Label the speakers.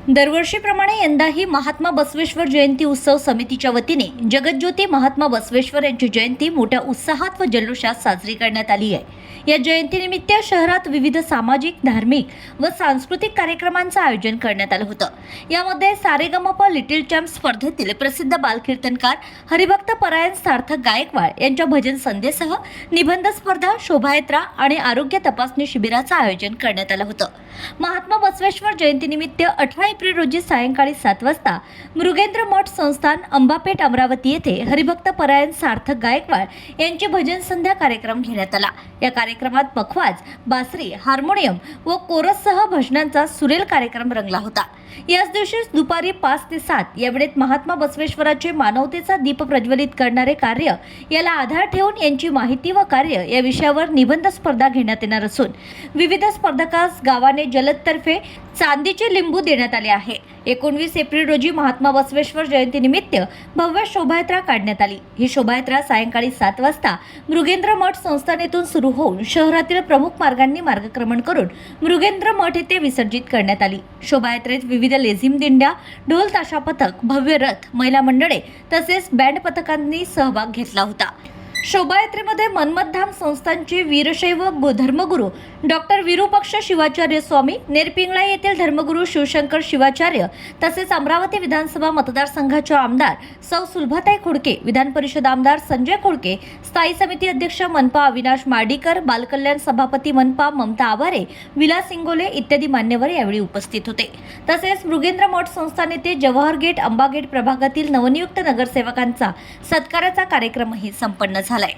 Speaker 1: दरवर्षीप्रमाणे यंदाही महात्मा बसवेश्वर जयंती उत्सव समितीच्या वतीने जगज्योती महात्मा बसवेश्वर यांची जयंती मोठ्या उत्साहात व जल्लोषात साजरी करण्यात आली आहे। या जयंतीनिमित्त शहरात विविध सामाजिक, धार्मिक व सांस्कृतिक कार्यक्रमांचं आयोजन करण्यात आलं होतं। यामध्ये सारेगमप लिटिल चॅम्प स्पर्धेतील प्रसिद्ध बालकीर्तनकार हरिभक्त परायण सार्थक गायकवाड यांच्या भजन संध्येसह निबंध स्पर्धा, शोभायात्रा आणि आरोग्य तपासणी शिबिराचं आयोजन करण्यात आलं होतं। महात्मा बसवेश्वर जयंतीनिमित्त 18 एप्रिल रोजी सायंकाळी 7 वाजता मृगेंद्र मठ संस्थान अंबापेठ अमरावती येथे हरिभक्त परायण सार्थक गायकवाड यांची भजन संध्या कार्यक्रम घेण्यात आला। या कार्यक्रमात पखवाज, बासरी, हार्मोनियम व कोरससह भजनांचा सुरेल कार्यक्रम रंगला होता। याच दिवशी दुपारी 5 ते 7 या वेळेत महात्मा बसवेश्वराचे मानवतेचा दीप प्रज्वलित करणारे कार्य याला आधार ठेवून यांची माहिती व कार्य या विषयावर निबंध स्पर्धा घेण्यात येणार असून विविध स्पर्धकास गावाने जलदतर्फे चांदीचे लिंबू देण्यात आले आहे। 19 एप्रिल रोजी महात्मा बसवेश्वर जयंतीनिमित्त भव्य शोभायात्रा काढण्यात आली। ही शोभायात्रा सायंकाळी 7 वाजता मृगेंद्र मठ संस्थानेतून सुरू होऊन शहरातील प्रमुख मार्गांनी मार्गक्रमण करून मृगेंद्र मठ येथे विसर्जित करण्यात आली। शोभायात्रेत विविध लेझिम दिंड्या, ढोल ताशा पथक, भव्य रथ, महिला मंडळे तसेच बँड पथकांनी सहभाग घेतला होता। शोभायात्रेमध्ये मन्मथधाम संस्थानचे वीरशैव धर्मगुरू डॉक्टर विरूपक्ष शिवाचार्य स्वामी, नेरपिंगळा येथील धर्मगुरू शिवशंकर शिवाचार्य तसेच अमरावती विधानसभा मतदारसंघाच्या आमदार सौ सुलभाताई खोडके, विधान परिषद आमदार संजय खोडके, स्थायी समिती अध्यक्ष मनपा अविनाश मार्डीकर, बालकल्याण सभापती मनपा ममता आवारे, विलास इंगोले इत्यादी मान्यवर यावेळी उपस्थित होते। तसेच मृगेंद्र मठ संस्थान येथे जवाहर गेट, अंबा गेट प्रभागातील नवनियुक्त नगरसेवकांचा सत्काराचा कार्यक्रमही संपन्न झालाय।